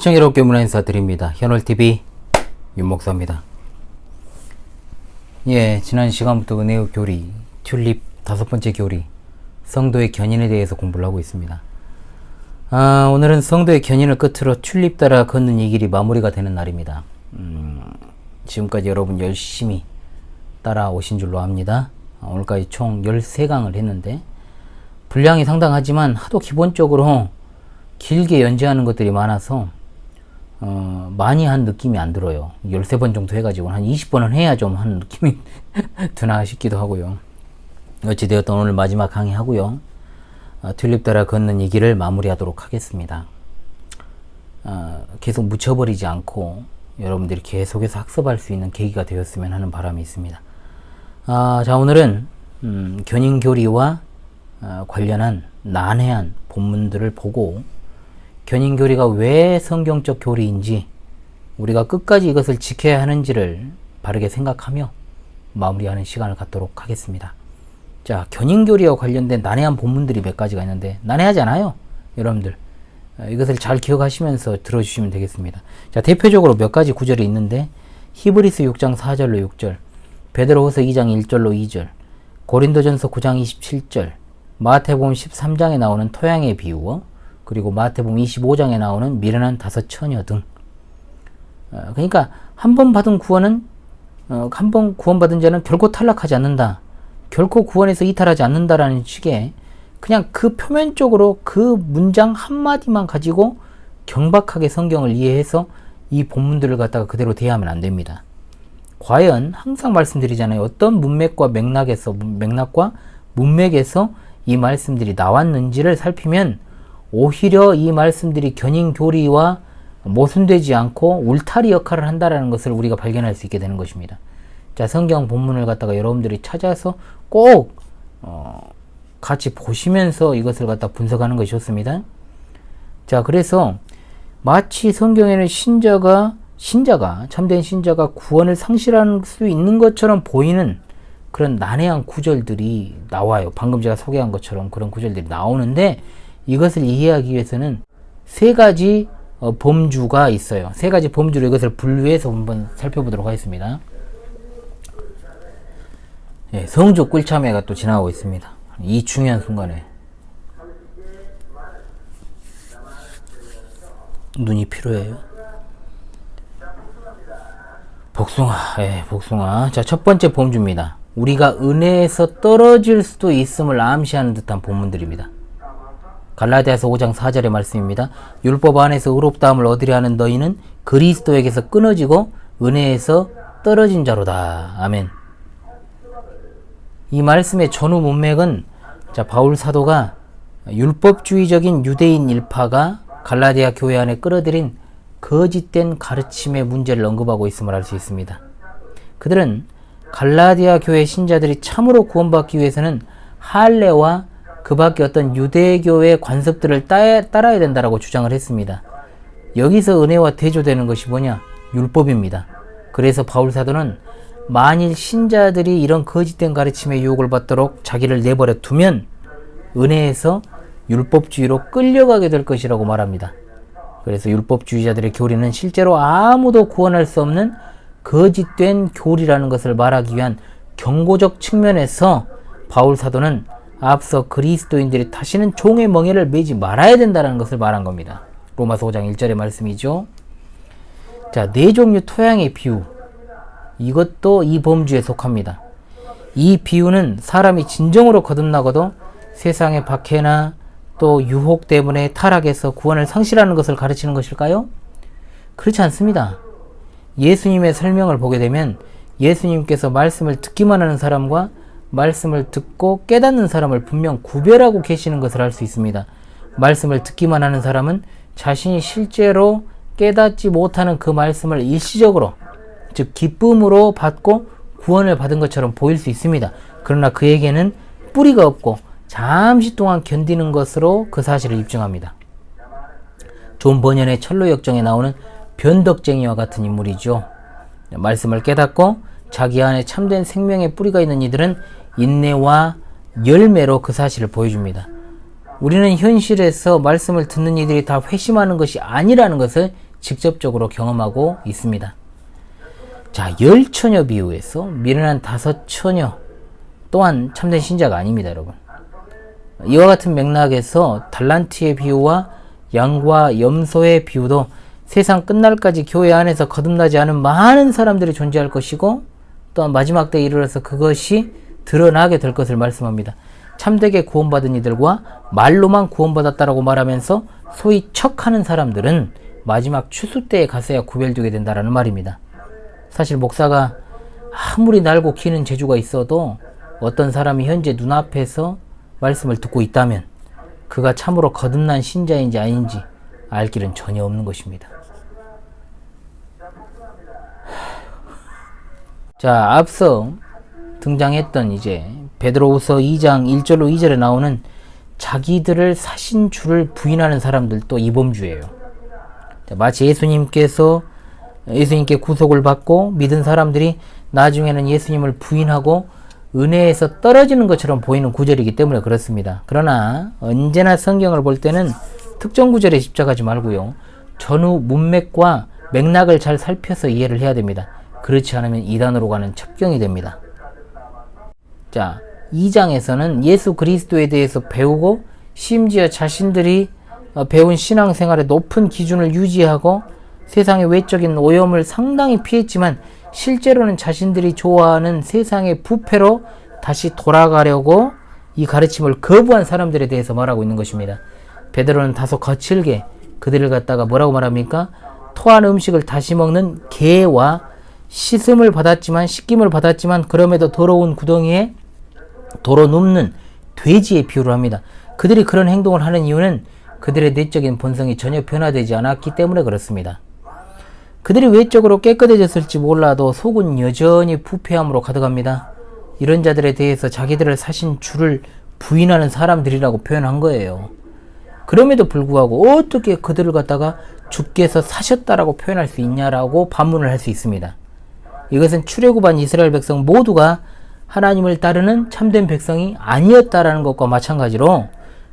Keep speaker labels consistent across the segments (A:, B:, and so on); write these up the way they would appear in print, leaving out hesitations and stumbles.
A: 시청자 여러분께 문화 인사드립니다. 현월TV 윤목사입니다. 지난 시간부터 은혜의 교리, 튤립 5번째 교리, 성도의 견인에 대해서 공부를 하고 있습니다. 오늘은 성도의 견인을 끝으로 튤립 따라 걷는 이 길이 마무리가 되는 날입니다. 지금까지 여러분 열심히 따라오신 줄로 압니다. 오늘까지 총 13강을 했는데 분량이 상당하지만 하도 기본적으로 길게 연재하는 것들이 많아서 많이 한 느낌이 안 들어요. 13번 정도 해가지고 한 20번은 해야 좀 하는 느낌이 드나 싶기도 하고요. 어찌되었든 오늘 마지막 강의 하고요. 튤립 따라 걷는 이 길을 마무리하도록 하겠습니다. 계속 묻혀버리지 않고 여러분들이 계속해서 학습할 수 있는 계기가 되었으면 하는 바람이 있습니다. 자, 오늘은 견인교리와 관련한 난해한 본문들을 보고 견인교리가 왜 성경적 교리인지 우리가 끝까지 이것을 지켜야 하는지를 바르게 생각하며 마무리하는 시간을 갖도록 하겠습니다. 자, 견인교리와 관련된 난해한 본문들이 몇 가지가 있는데 난해하지 않아요. 여러분들 이것을 잘 기억하시면서 들어주시면 되겠습니다. 자, 대표적으로 몇 가지 구절이 있는데 히브리서 6장 4절로 6절, 베드로후서 2장 1절로 2절, 고린도전서 9장 27절, 마태복음 13장에 나오는 토양의 비유어, 그리고 마태복음 25장에 나오는 미련한 5 처녀 등. 그러니까 한 번 받은 구원은 한 번 구원받은 자는 결코 탈락하지 않는다. 결코 구원에서 이탈하지 않는다라는 식의 그냥 그 표면적으로 그 문장 한마디만 가지고 경박하게 성경을 이해해서 이 본문들을 갖다가 그대로 대하면 안 됩니다. 과연 항상 말씀드리잖아요. 어떤 문맥과 맥락과 문맥에서 이 말씀들이 나왔는지를 살피면 오히려 이 말씀들이 견인교리와 모순되지 않고 울타리 역할을 한다는 것을 우리가 발견할 수 있게 되는 것입니다. 자, 성경 본문을 갖다가 여러분들이 찾아서 꼭 같이 보시면서 이것을 갖다 분석하는 것이 좋습니다. 자, 그래서 마치 성경에는 신자가 참된 신자가 구원을 상실할 수 있는 것처럼 보이는 그런 난해한 구절들이 나와요. 방금 제가 소개한 것처럼 그런 구절들이 나오는데 이것을 이해하기 위해서는 세 가지 범주가 있어요. 세 가지 범주로 이것을 분류해서 한번 살펴보도록 하겠습니다. 성주 꿀참회가 또 지나가고 있습니다. 이 중요한 순간에 눈이 필요해요. 복숭아. 자, 첫 번째 범주입니다. 우리가 은혜에서 떨어질 수도 있음을 암시하는 듯한 본문들입니다. 갈라디아서 5장 4절의 말씀입니다. 율법 안에서 의롭다함을 얻으려 하는 너희는 그리스도에게서 끊어지고 은혜에서 떨어진 자로다. 아멘. 이 말씀의 전후 문맥은 바울 사도가 율법주의적인 유대인 일파가 갈라디아 교회 안에 끌어들인 거짓된 가르침의 문제를 언급하고 있음을 알 수 있습니다. 그들은 갈라디아 교회 신자들이 참으로 구원받기 위해서는 할례와 그 밖에 어떤 유대교의 관습들을 따라야 된다라고 주장을 했습니다. 여기서 은혜와 대조되는 것이 뭐냐? 율법입니다. 그래서 바울 사도는 만일 신자들이 이런 거짓된 가르침의 유혹을 받도록 자기를 내버려 두면 은혜에서 율법주의로 끌려가게 될 것이라고 말합니다. 그래서 율법주의자들의 교리는 실제로 아무도 구원할 수 없는 거짓된 교리라는 것을 말하기 위한 경고적 측면에서 바울 사도는 앞서 그리스도인들이 다시는 종의 멍에를 매지 말아야 된다는 것을 말한 겁니다. 로마서 5장 1절의 말씀이죠. 자, 네 종류 토양의 비유. 이것도 이 범주에 속합니다. 이 비유는 사람이 진정으로 거듭나고도 세상의 박해나 또 유혹 때문에 타락해서 구원을 상실하는 것을 가르치는 것일까요? 그렇지 않습니다. 예수님의 설명을 보게 되면 예수님께서 말씀을 듣기만 하는 사람과 말씀을 듣고 깨닫는 사람을 분명 구별하고 계시는 것을 알 수 있습니다. 말씀을 듣기만 하는 사람은 자신이 실제로 깨닫지 못하는 그 말씀을 일시적으로, 즉 기쁨으로 받고 구원을 받은 것처럼 보일 수 있습니다. 그러나 그에게는 뿌리가 없고 잠시 동안 견디는 것으로 그 사실을 입증합니다. 존 버년의 철로 역정에 나오는 변덕쟁이와 같은 인물이죠. 말씀을 깨닫고 자기 안에 참된 생명의 뿌리가 있는 이들은 인내와 열매로 그 사실을 보여줍니다. 우리는 현실에서 말씀을 듣는 이들이 다 회심하는 것이 아니라는 것을 직접적으로 경험하고 있습니다. 자, 10처녀 비유에서 미련한 5처녀 또한 참된 신자가 아닙니다, 여러분. 이와 같은 맥락에서 달란트의 비유와 양과 염소의 비유도 세상 끝날까지 교회 안에서 거듭나지 않은 많은 사람들이 존재할 것이고, 또한 마지막 때에 이르러서 그것이 드러나게 될 것을 말씀합니다. 참되게 구원받은 이들과 말로만 구원받았다라고 말하면서 소위 척하는 사람들은 마지막 추수 때에 가서야 구별되게 된다라는 말입니다. 사실 목사가 아무리 날고 기는 재주가 있어도 어떤 사람이 현재 눈앞에서 말씀을 듣고 있다면 그가 참으로 거듭난 신자인지 아닌지 알 길은 전혀 없는 것입니다. 자, 앞서 등장했던 이제 베드로후서 2장 1절로 2절에 나오는 자기들을 사신 주를 부인하는 사람들도 이범주예요. 자, 마치 예수님께 구속을 받고 믿은 사람들이 나중에는 예수님을 부인하고 은혜에서 떨어지는 것처럼 보이는 구절이기 때문에 그렇습니다. 그러나 언제나 성경을 볼 때는 특정 구절에 집착하지 말고요, 전후 문맥과 맥락을 잘 살펴서 이해를 해야 됩니다. 그렇지 않으면 이단으로 가는 첩경이 됩니다. 자, 2장에서는 예수 그리스도에 대해서 배우고 심지어 자신들이 배운 신앙생활의 높은 기준을 유지하고 세상의 외적인 오염을 상당히 피했지만 실제로는 자신들이 좋아하는 세상의 부패로 다시 돌아가려고 이 가르침을 거부한 사람들에 대해서 말하고 있는 것입니다. 베드로는 다소 거칠게 그들을 갖다가 뭐라고 말합니까? 토한 음식을 다시 먹는 개와 씻김을 받았지만 그럼에도 더러운 구덩이에 도로 눕는 돼지의 비유를 합니다. 그들이 그런 행동을 하는 이유는 그들의 내적인 본성이 전혀 변화되지 않았기 때문에 그렇습니다. 그들이 외적으로 깨끗해졌을지 몰라도 속은 여전히 부패함으로 가득합니다. 이런 자들에 대해서 자기들을 사신 주를 부인하는 사람들이라고 표현한 거예요. 그럼에도 불구하고 어떻게 그들을 갖다가 주께서 사셨다라고 표현할 수 있냐라고 반문을 할 수 있습니다. 이것은 출애굽한 이스라엘 백성 모두가 하나님을 따르는 참된 백성이 아니었다라는 것과 마찬가지로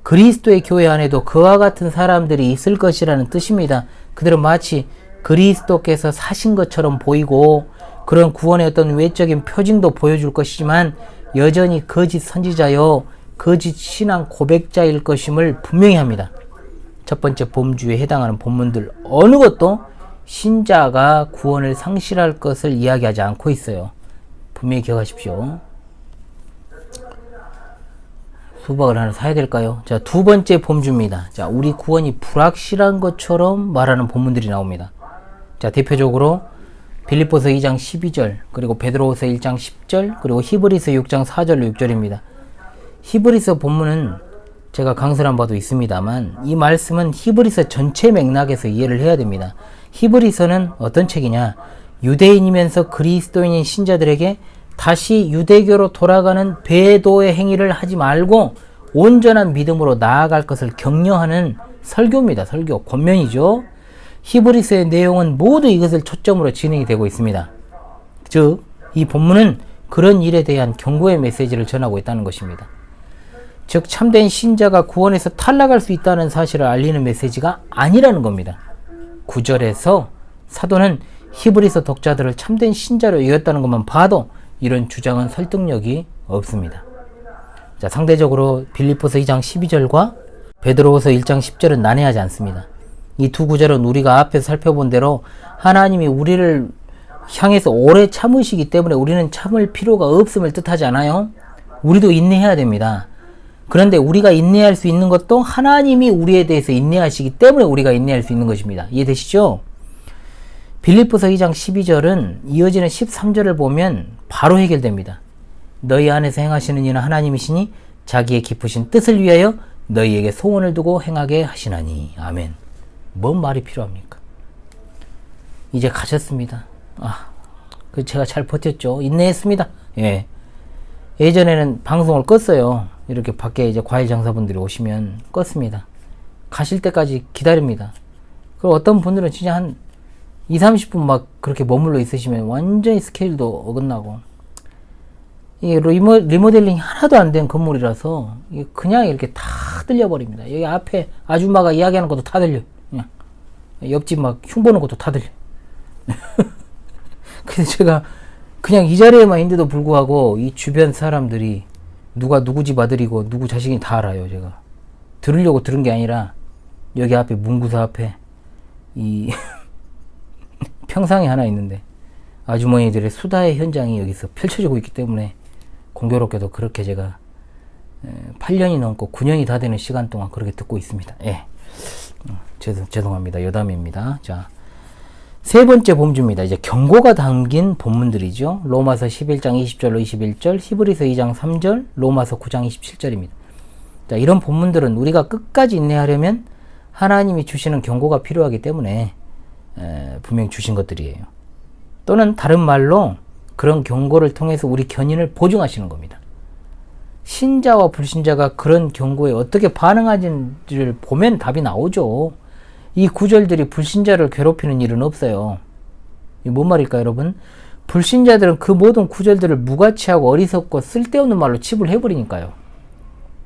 A: 그리스도의 교회 안에도 그와 같은 사람들이 있을 것이라는 뜻입니다. 그들은 마치 그리스도께서 사신 것처럼 보이고 그런 구원의 어떤 외적인 표징도 보여줄 것이지만 여전히 거짓 선지자요 거짓 신앙 고백자일 것임을 분명히 합니다. 첫 번째 범주에 해당하는 본문들 어느 것도 신자가 구원을 상실할 것을 이야기하지 않고 있어요. 분명히 기억하십시오. 수박을 하나 사야 될까요? 자, 두 번째 범주입니다. 자, 우리 구원이 불확실한 것처럼 말하는 본문들이 나옵니다. 자, 대표적으로 빌립보서 2장 12절, 그리고 베드로후서 1장 10절, 그리고 히브리서 6장 4절로 6절입니다. 히브리서 본문은 제가 강설한 바도 있습니다만 이 말씀은 히브리서 전체 맥락에서 이해를 해야 됩니다. 히브리서는 어떤 책이냐? 유대인이면서 그리스도인인 신자들에게 다시 유대교로 돌아가는 배도의 행위를 하지 말고 온전한 믿음으로 나아갈 것을 격려하는 설교입니다. 설교, 권면이죠. 히브리서의 내용은 모두 이것을 초점으로 진행이 되고 있습니다. 즉, 이 본문은 그런 일에 대한 경고의 메시지를 전하고 있다는 것입니다. 즉, 참된 신자가 구원에서 탈락할 수 있다는 사실을 알리는 메시지가 아니라는 겁니다. 9절에서 사도는 히브리서 독자들을 참된 신자로 이겼다는 것만 봐도 이런 주장은 설득력이 없습니다. 자, 상대적으로 빌립보서 2장 12절과 베드로후서 1장 10절은 난해하지 않습니다. 이 두 구절은 우리가 앞에서 살펴본 대로 하나님이 우리를 향해서 오래 참으시기 때문에 우리는 참을 필요가 없음을 뜻하지 않아요? 우리도 인내해야 됩니다. 그런데 우리가 인내할 수 있는 것도 하나님이 우리에 대해서 인내하시기 때문에 우리가 인내할 수 있는 것입니다. 이해되시죠? 빌립보서 2장 12절은 이어지는 13절을 보면 바로 해결됩니다. 너희 안에서 행하시는 이는 하나님이시니 자기의 깊으신 뜻을 위하여 너희에게 소원을 두고 행하게 하시나니. 아멘. 뭔 말이 필요합니까? 이제 가셨습니다. 제가 잘 버텼죠. 인내했습니다. 예. 예전에는 방송을 껐어요. 이렇게 밖에 이제 과일 장사분들이 오시면 껐습니다. 가실 때까지 기다립니다. 그리고 어떤 분들은 진짜 한 20-30분 막 그렇게 머물러 있으시면 완전히 스케일도 어긋나고, 이게 리모델링이 하나도 안 된 건물이라서 그냥 이렇게 다 들려버립니다. 여기 앞에 아줌마가 이야기하는 것도 다 들려. 그냥 옆집 막 흉보는 것도 다 들려. 그래서 제가 그냥 이 자리에만 있는데도 불구하고 이 주변 사람들이 누가 누구 집 아들이고 누구 자식이 다 알아요. 제가 들으려고 들은 게 아니라 여기 앞에 문구사 앞에 이 평상이 하나 있는데 아주머니들의 수다의 현장이 여기서 펼쳐지고 있기 때문에 공교롭게도 그렇게 제가 8년이 넘고 9년이 다 되는 시간 동안 그렇게 듣고 있습니다. 예. 죄송합니다. 여담입니다. 자, 세 번째 범주입니다. 이제 경고가 담긴 본문들이죠. 로마서 11장 20절로 21절, 히브리서 2장 3절, 로마서 9장 27절입니다. 자, 이런 본문들은 우리가 끝까지 인내하려면 하나님이 주시는 경고가 필요하기 때문에 분명히 주신 것들이에요. 또는 다른 말로 그런 경고를 통해서 우리 견인을 보증하시는 겁니다. 신자와 불신자가 그런 경고에 어떻게 반응하는지를 보면 답이 나오죠. 이 구절들이 불신자를 괴롭히는 일은 없어요. 이게 뭔 말일까요, 여러분? 불신자들은 그 모든 구절들을 무가치하고 어리석고 쓸데없는 말로 칩을 해버리니까요.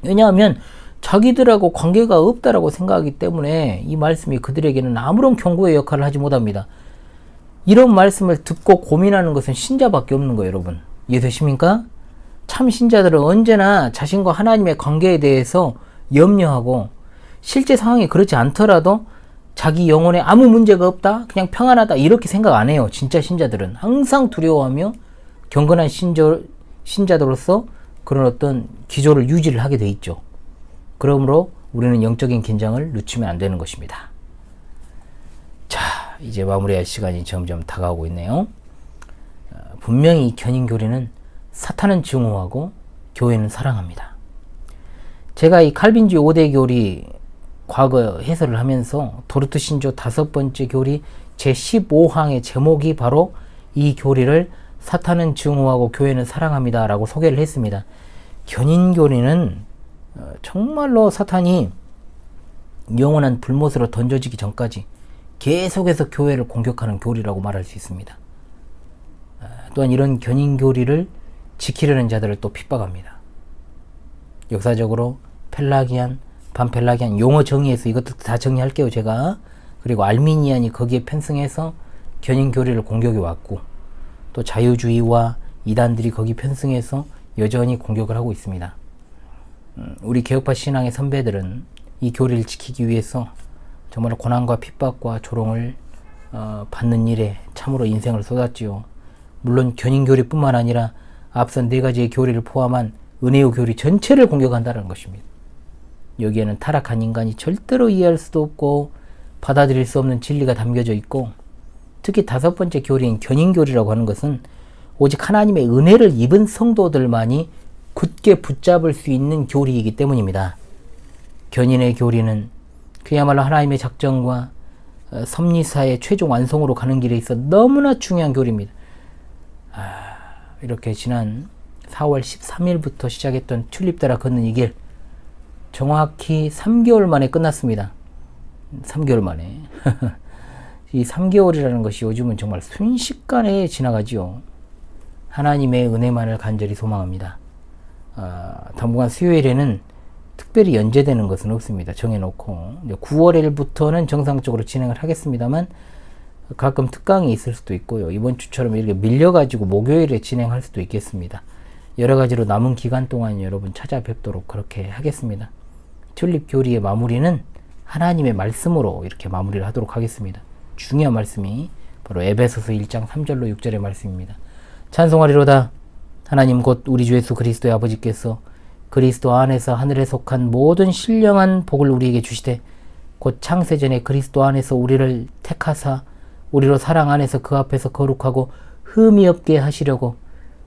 A: 왜냐하면 자기들하고 관계가 없다라고 생각하기 때문에 이 말씀이 그들에게는 아무런 경고의 역할을 하지 못합니다. 이런 말씀을 듣고 고민하는 것은 신자밖에 없는 거예요, 여러분. 이해되십니까? 참 신자들은 언제나 자신과 하나님의 관계에 대해서 염려하고 실제 상황이 그렇지 않더라도 자기 영혼에 아무 문제가 없다, 그냥 평안하다 이렇게 생각 안 해요. 진짜 신자들은 항상 두려워하며 경건한 신자들로서 그런 어떤 기조를 유지를 하게 돼 있죠. 그러므로 우리는 영적인 긴장을 늦추면 안 되는 것입니다. 자, 이제 마무리할 시간이 점점 다가오고 있네요. 분명히 이 견인교리는 사탄은 증오하고 교회는 사랑합니다. 제가 이 칼빈주의 5대 교리 과거 해설을 하면서 도르트 신조 5번째 교리 제15항의 제목이 바로 이 교리를 사탄은 증오하고 교회는 사랑합니다 라고 소개를 했습니다. 견인교리는 정말로 사탄이 영원한 불못으로 던져지기 전까지 계속해서 교회를 공격하는 교리라고 말할 수 있습니다. 또한 이런 견인교리를 지키려는 자들을 또 핍박합니다. 역사적으로 펠라기안, 반펠라기안 용어 정의에서 이것도 다 정리할게요, 제가. 그리고 알미니안이 거기에 편승해서 견인교리를 공격해 왔고, 또 자유주의와 이단들이 거기 편승해서 여전히 공격을 하고 있습니다. 우리 개혁파 신앙의 선배들은 이 교리를 지키기 위해서 정말 고난과 핍박과 조롱을 받는 일에 참으로 인생을 쏟았지요. 물론 견인교리뿐만 아니라 앞선 4가지의 교리를 포함한 은혜의 교리 전체를 공격한다는 것입니다. 여기에는 타락한 인간이 절대로 이해할 수도 없고 받아들일 수 없는 진리가 담겨져 있고, 특히 5번째 교리인 견인교리라고 하는 것은 오직 하나님의 은혜를 입은 성도들만이 굳게 붙잡을 수 있는 교리이기 때문입니다. 견인의 교리는 그야말로 하나님의 작정과 섭리사의 최종 완성으로 가는 길에 있어 너무나 중요한 교리입니다. 이렇게 지난 4월 13일부터 시작했던 튤립 따라 걷는 이 길, 정확히 3개월 만에 끝났습니다. 3개월 만에. 이 3개월이라는 것이 요즘은 정말 순식간에 지나가지요. 하나님의 은혜만을 간절히 소망합니다. 당분간 수요일에는 특별히 연재되는 것은 없습니다. 정해놓고 9월일부터는 정상적으로 진행을 하겠습니다만 가끔 특강이 있을 수도 있고요. 이번 주처럼 이렇게 밀려가지고 목요일에 진행할 수도 있겠습니다. 여러 가지로 남은 기간 동안 여러분 찾아뵙도록 그렇게 하겠습니다. 튤립 교리의 마무리는 하나님의 말씀으로 이렇게 마무리를 하도록 하겠습니다. 중요한 말씀이 바로 에베소서 1장 3절로 6절의 말씀입니다. 찬송하리로다. 하나님 곧 우리 주 예수 그리스도의 아버지께서 그리스도 안에서 하늘에 속한 모든 신령한 복을 우리에게 주시되 곧 창세전에 그리스도 안에서 우리를 택하사 우리로 사랑 안에서 그 앞에서 거룩하고 흠이 없게 하시려고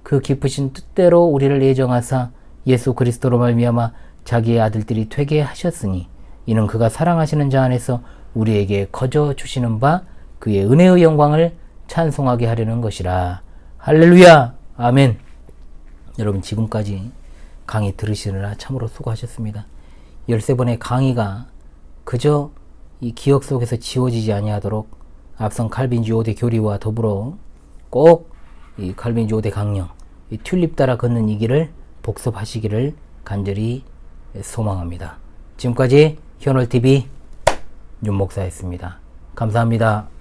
A: 그 깊으신 뜻대로 우리를 예정하사 예수 그리스도로 말미암아 자기의 아들들이 되게 하셨으니 이는 그가 사랑하시는 자 안에서 우리에게 거저 주시는 바 그의 은혜의 영광을 찬송하게 하려는 것이라. 할렐루야. 아멘. 여러분 지금까지 강의 들으시느라 참으로 수고하셨습니다. 13번의 강의가 그저 이 기억 속에서 지워지지 아니하도록 앞선 칼빈주의 5대 교리와 더불어 꼭 이 칼빈주의 5대 강령, 이 튤립 따라 걷는 이 길을 복습하시기를 간절히 소망합니다. 지금까지 현월TV 윤목사였습니다. 감사합니다.